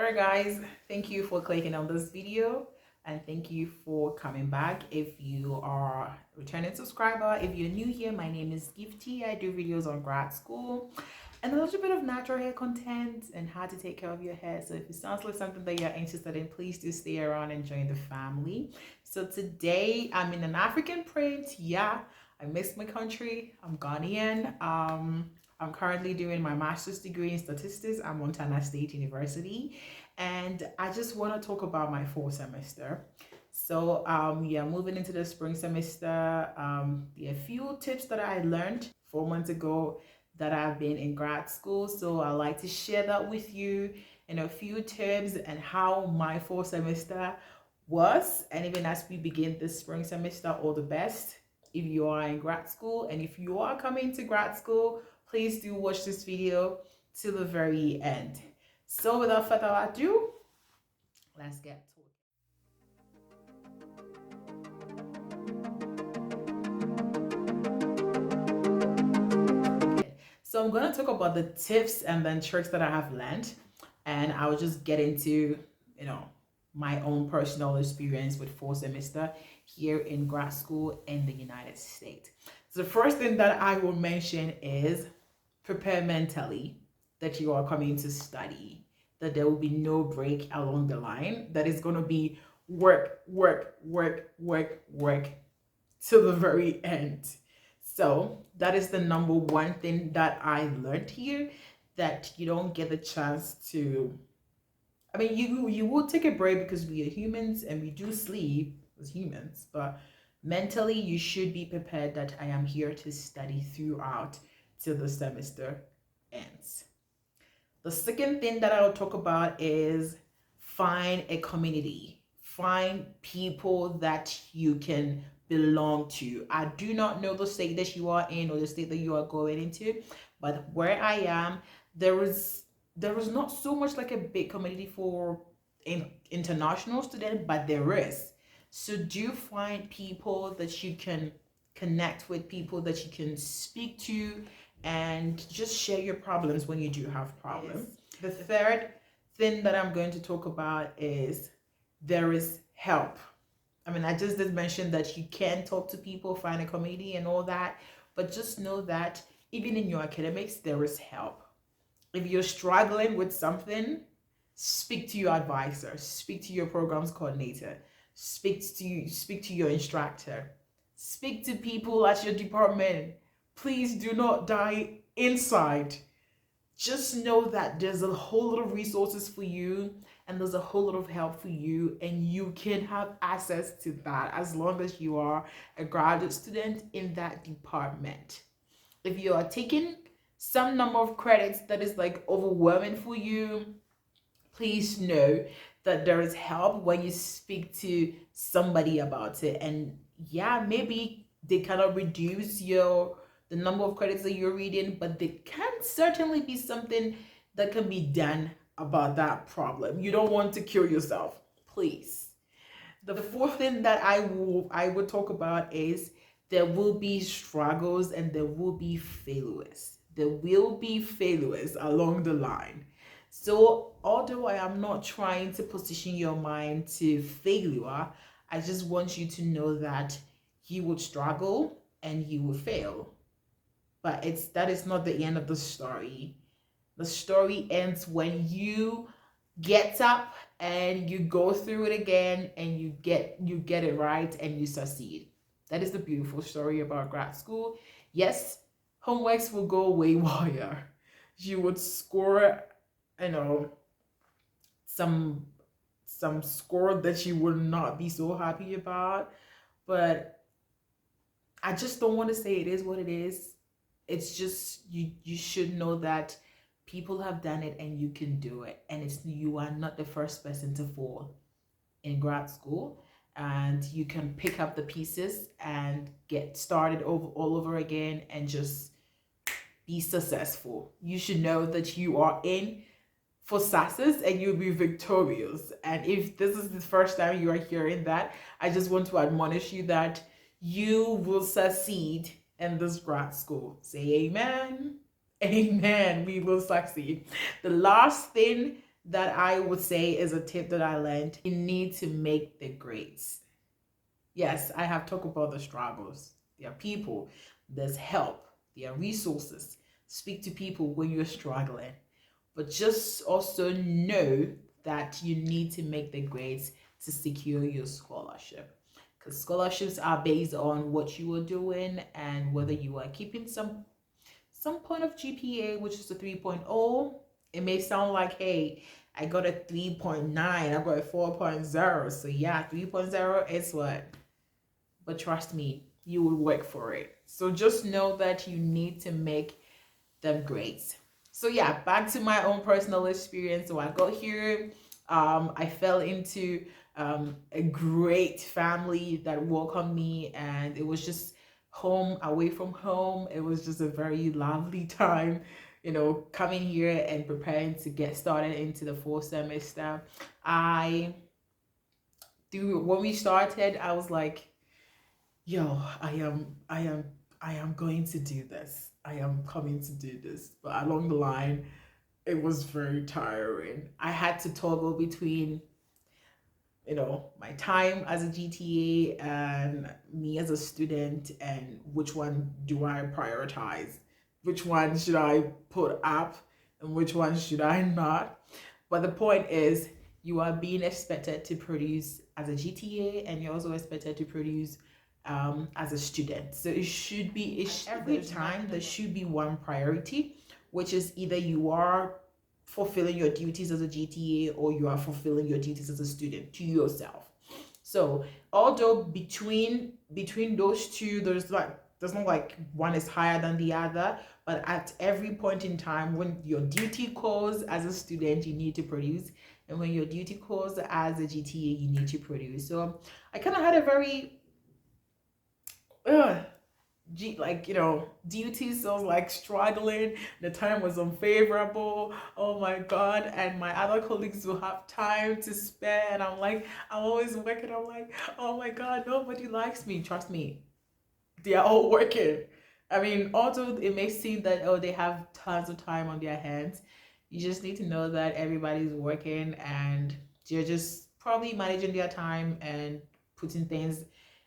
Alright guys, thank you for clicking on this video and thank you for coming back. If you are a returning subscriber, if you're new here, my name is Gifty. I do videos on grad school and a little bit of natural hair content and how to take care of your hair. So if it sounds like something that you're interested in, please do stay around and join the family. So today I'm in an African print. Yeah, I miss my country. I'm Ghanaian. I'm currently doing my master's degree in statistics at Montana State University, and I just want to talk about my fall semester. So yeah, moving into the spring semester, there are a few tips that I learned 4 months ago that I've been in grad school. So I'd like to share that with you in a few tips and how my fall semester was. And even as we begin this spring semester, all the best if you are in grad school, and if you are coming to grad school, please do watch this video to the very end. So without further ado, let's get to it. So I'm going to talk about the tips and then tricks that I have learned, and I'll just get into, my own personal experience with fall semester here in grad school in the United States. So the first thing that I will mention is prepare mentally that you are coming to study, that there will be no break along the line, that is going to be work, work, work, work, work till the very end. So that is the number one thing that I learned here, that you don't get the chance to, you will take a break because we are humans and we do sleep as humans, but mentally you should be prepared that I am here to study throughout till the semester ends. The second thing that I'll talk about is find a community. Find people that you can belong to. I do not know the state that you are in or the state that you are going into, but where I am, there is not so much like a big community for international students, but there is. So do find people that you can connect with, people that you can speak to, and just share your problems when you do have problems. Yes. The third thing that I'm going to talk about is there is help. I just did mention that you can talk to people, find a community and all that, but just know that even in your academics, there is help. If you're struggling with something, speak to your advisor, speak to your programs coordinator, speak to your instructor, speak to people at your department. Please do not die inside. Just know that there's a whole lot of resources for you and there's a whole lot of help for you, and you can have access to that as long as you are a graduate student in that department. If you are taking some number of credits that is like overwhelming for you, please know that there is help when you speak to somebody about it. And yeah, maybe they cannot reduce the number of credits that you're reading, but there can certainly be something that can be done about that problem. You don't want to kill yourself, please. The fourth thing that I would talk about is there will be struggles and there will be failures. There will be failures along the line. So although I am not trying to position your mind to failure, I just want you to know that you would struggle and you will fail. But that is not the end of the story. The story ends when you get up and you go through it again and you get it right and you succeed. That is the beautiful story about grad school. Yes, homeworks will go way wider. You would score, some score that you would not be so happy about, but I just don't want to say it is what it is. It's just you should know that people have done it and you can do it, and you are not the first person to fall in grad school, and you can pick up the pieces and get started all over again and just be successful. You should know that you are in for success and you'll be victorious. And if this is the first time you are hearing that, I just want to admonish you that you will succeed in this grad school. Say amen. Amen. We will succeed. The last thing that I would say is a tip that I learned. You need to make the grades. Yes, I have talked about the struggles. There are people, there's help, there are resources. Speak to people when you're struggling. But just also know that you need to make the grades to secure your scholarship. Because scholarships are based on what you are doing and whether you are keeping some point of GPA, which is a 3.0. It may sound like, hey, I got a 3.9, I got a 4.0. So yeah, 3.0 is what? But trust me, you will work for it. So just know that you need to make them grades. So yeah, back to my own personal experience. So I got here, I fell into a great family that welcomed me, and it was just home away from home. It was just a very lovely time, coming here and preparing to get started into the fall semester. I through when we started, I was like, yo, I am going to do this. I am coming to do this. But along the line, it was very tiring. I had to toggle between, my time as a GTA and me as a student, and which one do I prioritize? Which one should I put up and which one should I not? But the point is, you are being expected to produce as a GTA, and you're also expected to produce as a student. So it should be every time there should be one priority, which is either you are fulfilling your duties as a GTA or you are fulfilling your duties as a student to yourself. So although between those two, there's not like one is higher than the other, but at every point in time, when your duty calls as a student, you need to produce, and when your duty calls as a GTA, you need to produce. So I kind of had a very uh, duties. So I was like struggling. The time was unfavorable. Oh my god! And my other colleagues will have time to spare, and I'm always working. I'm like, oh my god, nobody likes me. Trust me, they are all working. I mean, although it may seem that they have tons of time on their hands, you just need to know that everybody's working and they're just probably managing their time and putting things,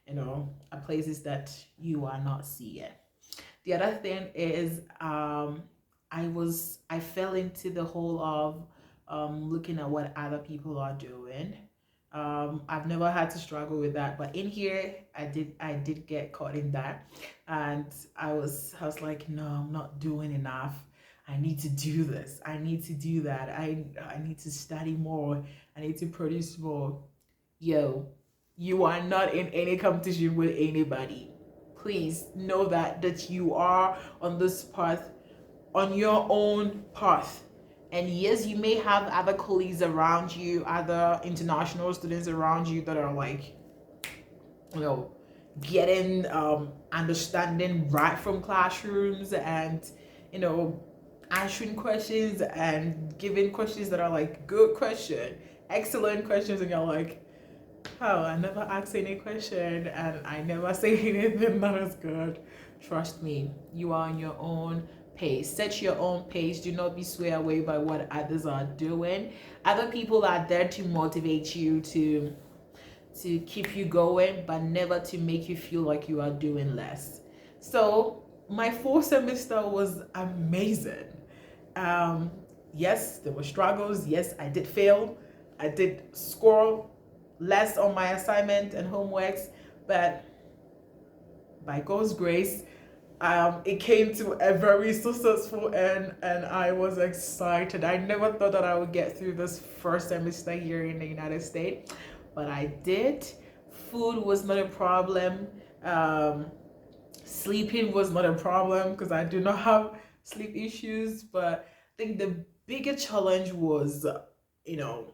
at places that you are not seeing. The other thing is, I fell into the whole of looking at what other people are doing. I've never had to struggle with that, but in here I did get caught in that, and I was like, no, I'm not doing enough. I need to do this. I need to do that. I need to study more. I need to produce more. Yo, you are not in any competition with anybody. Please know that you are on this path, on your own path. And yes, you may have other colleagues around you, other international students around you that are like, you know, getting understanding right from classrooms, and you know answering questions and giving questions that are like good question, excellent questions, and you're like, oh, I never ask any question and I never say anything that is good. Trust me, you are on your own pace. Set your own pace. Do not be swayed away by what others are doing. Other people are there to motivate you, to keep you going, but never to make you feel like you are doing less. So my fourth semester was amazing. Um, yes, there were struggles. Yes, I did fail. I did score less on my assignment and homeworks, but by God's grace, it came to a very successful end, and I was excited. I never thought that I would get through this first semester here in the United States, but I did. Food was not a problem. Um, Sleeping was not a problem because I do not have sleep issues, but I think the bigger challenge was, you know,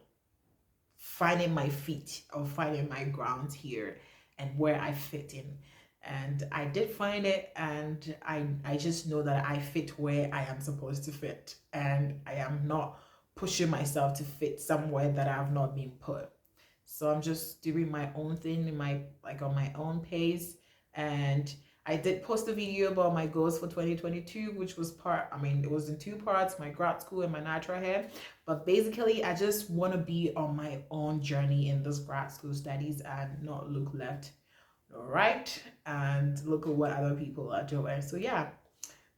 finding my feet or finding my ground here and where I fit in. And I did find it, and I just know that I fit where I am supposed to fit, and I am not pushing myself to fit somewhere that I have not been put. So I'm just doing my own thing in my on my own pace, and I did post a video about my goals for 2022, which was it was in two parts, my grad school and my natural hair. But basically, I just want to be on my own journey in this grad school studies and not look left or right and look at what other people are doing. So yeah,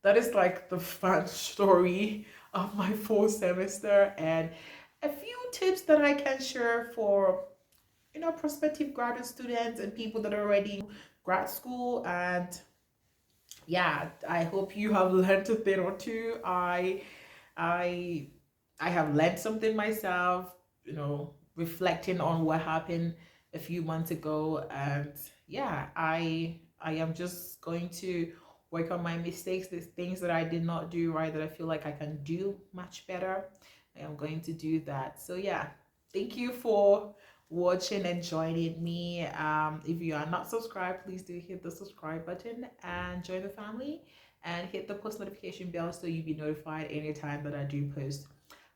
that is like the fun story of my fall semester and a few tips that I can share for prospective graduate students and people that are already grad school. And yeah, I hope you have learned a thing or two. I I have learned something myself, reflecting on what happened a few months ago. And yeah, I am just going to work on my mistakes, the things that I did not do right that I feel like I can do much better. I am going to do that. So yeah, thank you for watching and joining me. If you are not subscribed, please do hit the subscribe button and join the family, and hit the post notification bell so you'll be notified anytime that I do post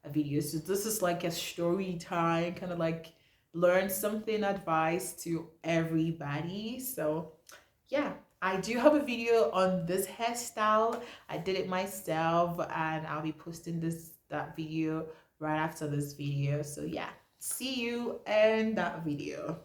a video. So this is like a story time, kind of like learn something advice to everybody. So yeah, I do have a video on this hairstyle. I did it myself, and I'll be posting that video right after this video. So yeah, see you in that video.